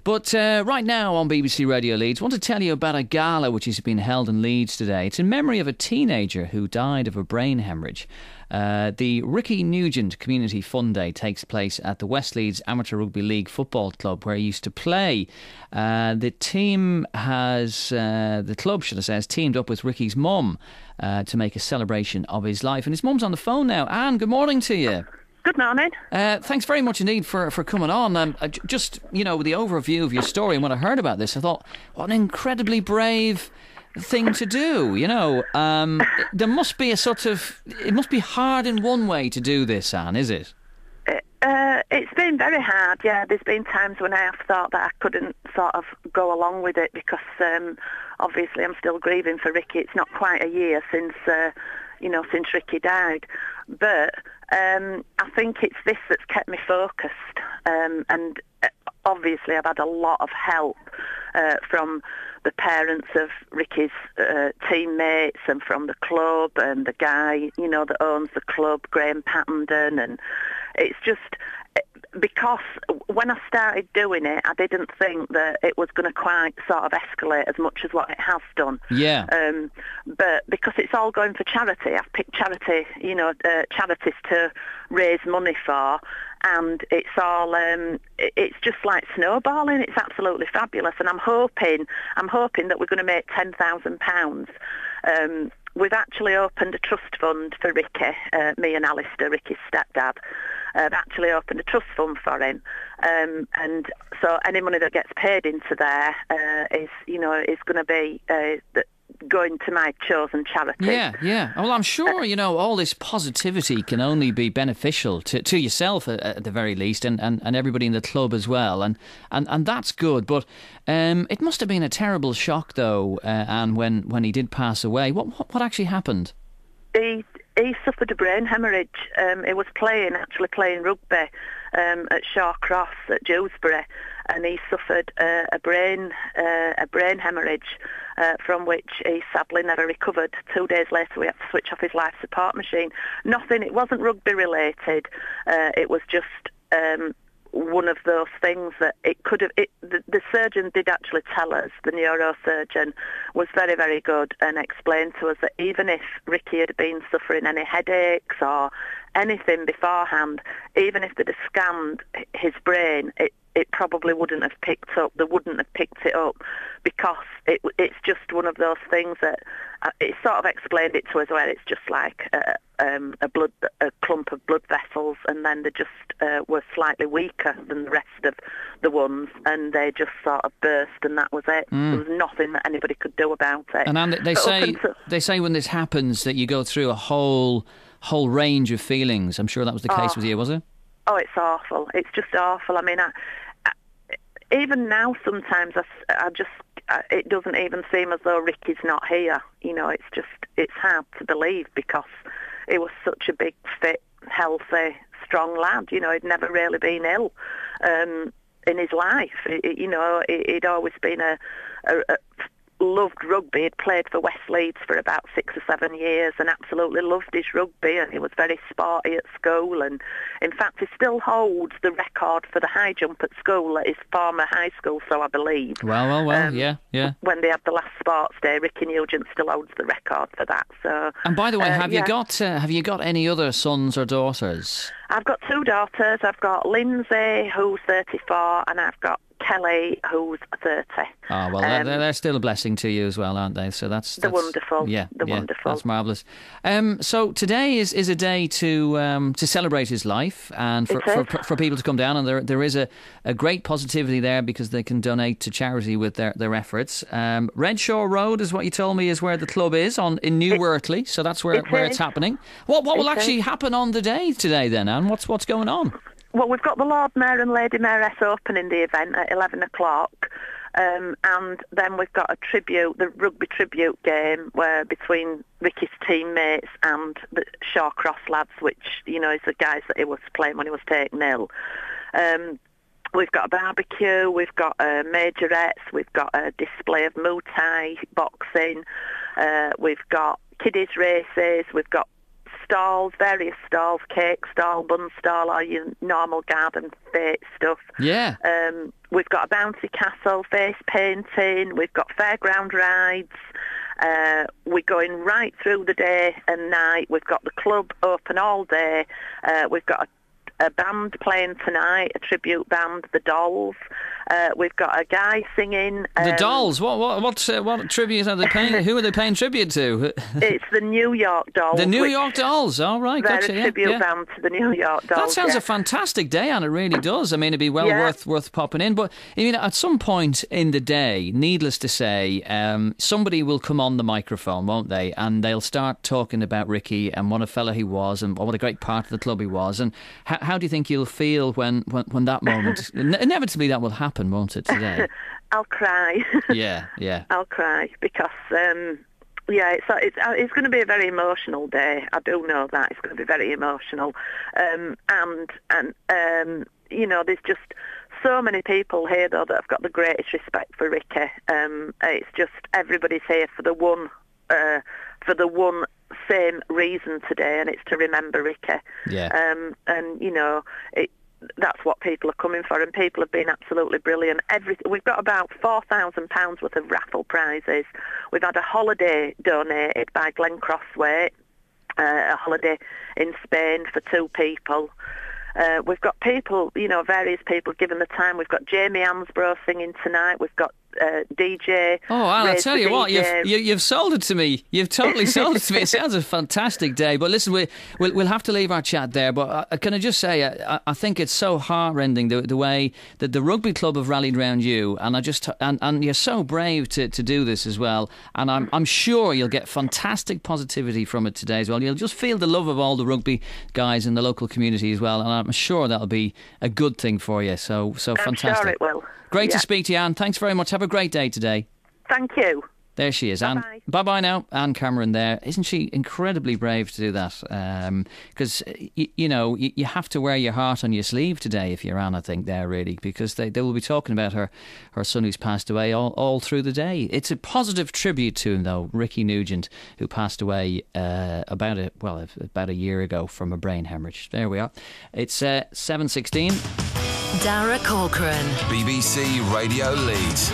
But right now on BBC Radio Leeds, I want to tell you about a gala which has been held in Leeds today. It's in memory of a teenager who died of a brain hemorrhage. The Ricky Nugent Community Fun Day takes place at the West Leeds Amateur Rugby League Football Club, where he used to play. The club has teamed up with Ricky's mum to make a celebration of his life. And his mum's on the phone now. Anne, good morning to you. Good morning. Thanks very much indeed for coming on. Just, with the overview of your story and what I heard about this, I thought, what an incredibly brave thing to do, there must be it must be hard in one way to do this, Anne, is it? It's been very hard, yeah. There's been times when I have thought that I couldn't sort of go along with it because obviously I'm still grieving for Ricky. It's not quite a year since Ricky died. But I think it's this that's kept me focused. And obviously I've had a lot of help from the parents of Ricky's teammates and from the club and the guy, that owns the club, Graham Pattenden. And it's just because when I started doing it, I didn't think that it was going to quite sort of escalate as much as what it has done. Yeah. But because it's all going for charity, I've picked charities to raise money for, and it's all it's just like snowballing. It's absolutely fabulous, and I'm hoping that we're going to make £10,000. We've actually opened a trust fund for Ricky, me and Alistair, Ricky's stepdad. I've actually opened a trust fund for him, and so any money that gets paid into there is going to be going to my chosen charity. Yeah. Well, I'm sure all this positivity can only be beneficial to yourself at the very least, and everybody in the club as well, and that's good. But it must have been a terrible shock, though, and when he did pass away, what actually happened? He suffered a brain hemorrhage. He was actually playing rugby at Shaw Cross at Dewsbury, and he suffered a brain hemorrhage from which he sadly never recovered. 2 days later, we had to switch off his life support machine. It wasn't rugby related. It was just one of those things that it could have. The surgeon did actually tell us, the neurosurgeon was very, very good and explained to us that even if Ricky had been suffering any headaches or anything beforehand, even if they'd have scanned his brain, it probably wouldn't have picked up. They wouldn't have picked it up because it's just one of those things that it sort of explained it to us where it's just like a clump of blood vessels, and then they just were slightly weaker than the rest of the ones, and they just sort of burst, and that was it. There was nothing that anybody could do about it. And they say when this happens that you go through a whole range of feelings. I'm sure that was the case with you, was it? Oh, it's awful. It's just awful. I mean, even now sometimes it doesn't even seem as though Ricky's not here. It's hard to believe because he was such a big, fit, healthy, strong lad. He'd never really been ill in his life. He'd always been a loved rugby. He'd played for West Leeds for about 6 or 7 years and absolutely loved his rugby, and he was very sporty at school, and in fact he still holds the record for the high jump at school at his former high school, so I believe. Well, yeah. When they had the last sports day, Ricky Nugent still holds the record for that. So. And by the way, have you got any other sons or daughters? I've got 2 daughters. I've got Lindsay, who's 34, and I've got Kelly, who's 30. Oh, well, they're still a blessing to you as well, aren't they? So that's wonderful. Yeah, wonderful. That's marvellous. So today is a day to celebrate his life and for people to come down, and there is a great positivity there because they can donate to charity with their efforts. Redshaw Road is what you told me is where the club is in New Wortley, so that's where it's happening. What will actually happen on the day today then, Anne? What's going on? Well, we've got the Lord Mayor and Lady Mayoress opening the event at 11 o'clock. And then we've got the rugby tribute game between Ricky's teammates and the Shaw Cross lads, which, is the guys that he was playing when he was taken ill. We've got a barbecue, we've got majorettes, we've got a display of Muay Thai boxing, we've got kiddies races, we've got stalls, various stalls, cake stall, bun stall, or your normal garden fete stuff. Yeah. We've got a bouncy castle, face painting, we've got fairground rides. We're going right through the day and night. We've got the club open all day. We've got a band playing tonight, a tribute band, the Dolls. We've got a guy singing. The Dolls? What tribute are they paying? Who are they paying tribute to? It's the New York Dolls. The New York Dolls, all right. They're gotcha, a tribute band to the New York Dolls. That sounds a fantastic day, and it really does. I mean, it'd be well worth popping in. But I mean, at some point in the day, needless to say, somebody will come on the microphone, won't they? And they'll start talking about Ricky and what a fella he was, and what a great part of the club he was. And how do you think you'll feel when that moment? Inevitably, that will happen, won't it? Today, I'll cry. Yeah. I'll cry because. It's going to be a very emotional day. I do know that it's going to be very emotional, and there's just so many people here though that have got the greatest respect for Ricky. It's just everybody's here for the one same reason today, and it's to remember Ricky. Yeah. That's what people are coming for, and people have been absolutely brilliant. We've got about £4,000 worth of raffle prizes. We've had a holiday donated by Glen Crossway, a holiday in Spain for 2 people. We've got people, various people given the time. We've got Jamie Ansbro singing tonight. We've got DJ. Oh, Al, I tell you what, you've sold it to me. You've totally sold it to me. It sounds a fantastic day. But listen, we'll have to leave our chat there. But can I just say, I think it's so heart-rending the way that the rugby club have rallied around you, and and you're so brave to do this as well. And I'm sure you'll get fantastic positivity from it today as well. You'll just feel the love of all the rugby guys in the local community as well, and I'm sure that'll be a good thing for you. So fantastic. I'm sure it will. Great to speak to you, Anne. Thanks very much. Have a great day today. Thank you. There she is, Anne. Bye-bye now, Anne Cameron there. Isn't she incredibly brave to do that? Because, you have to wear your heart on your sleeve today if you're Anne, I think, there, really, because they will be talking about her son who's passed away all through the day. It's a positive tribute to him, though, Ricky Nugent, who passed away about a year ago from a brain hemorrhage. There we are. It's 7:16. Dara Corcoran. BBC Radio Leeds.